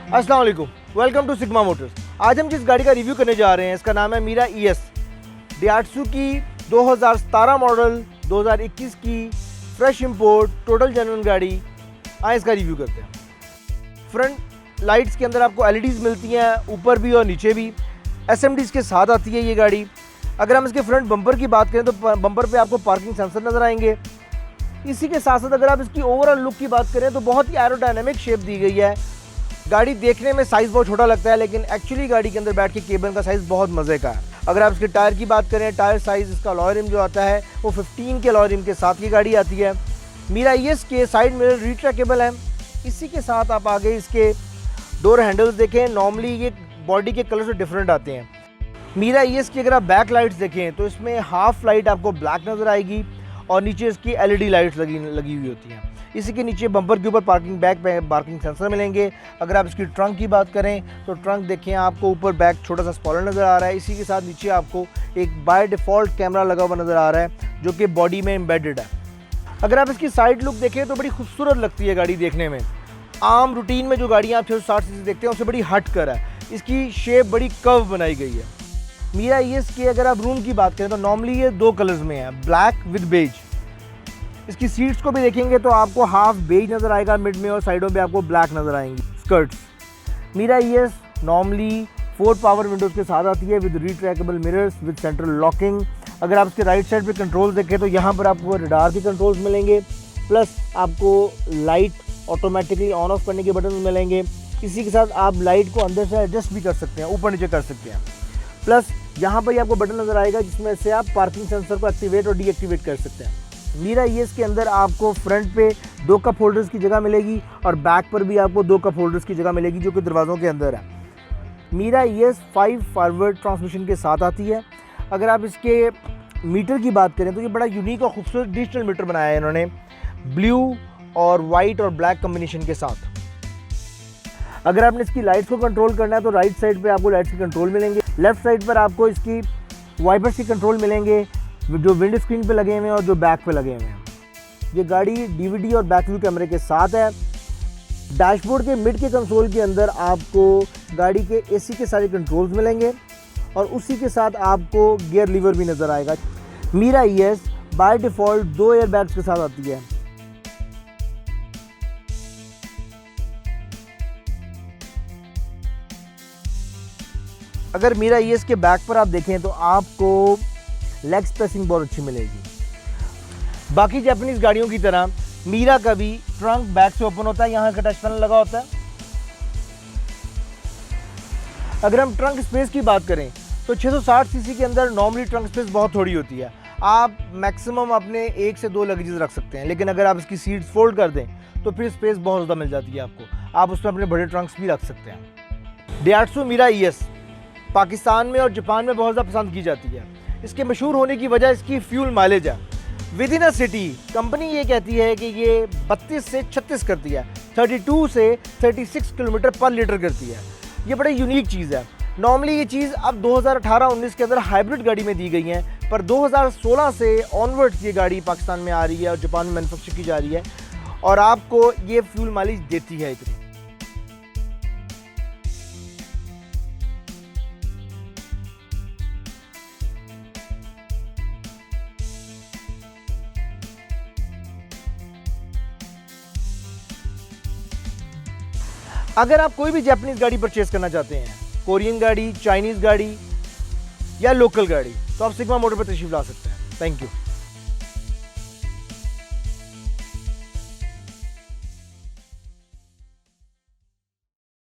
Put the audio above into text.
अस्सलाम वालेकुम, welcome to sigma Motors. आज हम जिस गाड़ी का रिव्यू करने जा रहे हैं इसका नाम है मीरा ES। डियाट्सू की 2017 मॉडल, 2021 की फ्रेश इंपोर्ट टोटल जेन्युइन गाड़ी। आए इसका रिव्यू करते हैं। फ्रंट लाइट्स के अंदर आपको LEDs मिलती हैं, ऊपर भी और नीचे भी। SMDs के साथ आती है ये गाड़ी। अगर हम इसके फ्रंट बम्पर की बात करें तो बम्पर पे आपको पार्किंग सेंसर नज़र आएंगे। इसी के साथ साथ अगर आप इसकी ओवरऑल लुक की बात करें तो बहुत ही एरोडायनेमिक शेप दी गई है। गाड़ी देखने में साइज़ बहुत छोटा लगता है, लेकिन एक्चुअली गाड़ी के अंदर बैठ के केबिन का साइज़ बहुत मज़े का है। अगर आप इसके टायर की बात करें, टायर साइज़ इसका अलॉय रिम जो आता है वो 15 के अलॉय रिम के साथ ये गाड़ी आती है। मीरा ES के साइड मिरर रिट्रैकेबल है। इसी के साथ आप आगे इसके डोर हैंडल्स देखें, नॉर्मली ये बॉडी के कलर से डिफरेंट आते हैं। मीरा ES की अगर आप बैक लाइट्स देखें तो इसमें हाफ लाइट आपको ब्लैक नज़र आएगी और नीचे इसकी LED लाइट्स लगी हुई होती हैं। इसी के नीचे बम्पर के ऊपर पार्किंग बैक पे पार्किंग सेंसर मिलेंगे। अगर आप इसकी ट्रंक की बात करें तो ट्रंक देखें, आपको ऊपर बैक छोटा सा स्पॉइलर नज़र आ रहा है। इसी के साथ नीचे आपको एक बाय डिफ़ॉल्ट कैमरा लगा हुआ नज़र आ रहा है जो कि बॉडी में एम्बेडेड है। अगर आप इसकी साइड लुक देखें तो बड़ी खूबसूरत लगती है गाड़ी देखने में। आम रूटीन में जो गाड़ियाँ आप 660 सीसी देखते हैं उससे बड़ी हट कर है। इसकी शेप बड़ी कर्व बनाई गई है। मीरा ES के अगर आप रूम की बात करें तो नॉर्मली ये दो कलर्स में है, ब्लैक विद बेज। इसकी सीट्स को भी देखेंगे तो आपको हाफ बेज नज़र आएगा मिड में और साइडों पे आपको ब्लैक नज़र आएंगी skirts. Mira ES normally 4 power windows के साथ आती है with retractable mirrors with central locking. अगर आप इसके राइट साइड पे कंट्रोल्स देखें तो यहाँ पर आपको रडार के कंट्रोल्स मिलेंगे, प्लस आपको लाइट ऑटोमेटिकली ऑन ऑफ करने के बटन मिलेंगे। इसी के साथ आप लाइट को अंदर से एडजस्ट भी कर सकते हैं, ऊपर नीचे कर सकते हैं। प्लस यहाँ पर आपको बटन नज़र आएगा जिसमें से आप पार्किंग सेंसर को एक्टिवेट और डीएक्टिवेट कर सकते हैं। मीरा ES के अंदर आपको फ्रंट पे 2 कप होल्डर्स की जगह मिलेगी और बैक पर भी आपको 2 कप होल्डर्स की जगह मिलेगी जो कि दरवाज़ों के अंदर है। मीरा ES 5 फॉरवर्ड ट्रांसमिशन के साथ आती है। अगर आप इसके मीटर की बात करें तो ये बड़ा यूनिक और खूबसूरत डिजिटल मीटर बनाया है इन्होंने, ब्लू और वाइट और ब्लैक कम्बिनेशन के साथ। अगर आपने इसकी लाइट्स को कंट्रोल करना है तो राइट साइड पे आपको लाइट्स के कंट्रोल मिलेंगे, लेफ्ट साइड पर आपको इसकी वाइपर्स के कंट्रोल मिलेंगे जो विंड स्क्रीन पे लगे हुए हैं और जो बैक पे लगे हुए हैं। ये गाड़ी DVD और बैक व्यू कैमरे के साथ है। डैशबोर्ड के मिड के कंसोल के अंदर आपको गाड़ी के AC के सारे कंट्रोल्स मिलेंगे और उसी के साथ आपको गियर लीवर भी नज़र आएगा। मीरा ES by default 2 airbags के साथ आती है। अगर मीरा ES के बैक पर आप देखें तो आपको लेग स्पेसिंग बहुत अच्छी मिलेगी। बाकी जापानीज गाड़ियों की तरह मीरा का भी ट्रंक बैक से ओपन होता है, यहाँ का टच पैनल लगा होता है। अगर हम ट्रंक स्पेस की बात करें तो 660 सीसी के अंदर नॉर्मली ट्रंक स्पेस बहुत थोड़ी होती है। आप मैक्सिमम अपने 1 से 2 लगेजेस रख सकते हैं, लेकिन अगर आप इसकी सीट्स फोल्ड कर दें तो फिर स्पेस बहुत ज़्यादा मिल जाती है आपको। आप उसमें अपने बड़े ट्रंक्स भी रख सकते हैं। डियाट्सू मीरा ES पाकिस्तान में और जापान में बहुत ज़्यादा पसंद की जाती है। इसके मशहूर होने की वजह इसकी फ्यूल माइलेज है। With in a city company ये कहती है कि ये 32 से 36 करती है, 32 से 36 किलोमीटर पर लीटर करती है। ये बड़ी यूनिक चीज़ है। नॉर्मली ये चीज़ अब 2018-19 के अंदर हाइब्रिड गाड़ी में दी गई है, पर 2016 से ऑनवर्ड्स ये गाड़ी पाकिस्तान में आ रही है और जापान में मैन्युफैक्चर की जा रही है और आपको ये फ्यूल माइलेज देती है इतनी। अगर आप कोई भी जापानीज़ गाड़ी परचेज़ करना चाहते हैं, कोरियन गाड़ी, चाइनीज़ गाड़ी या लोकल गाड़ी, तो आप सिग्मा मोटर पर तशरीफ ला सकते हैं। Thank you.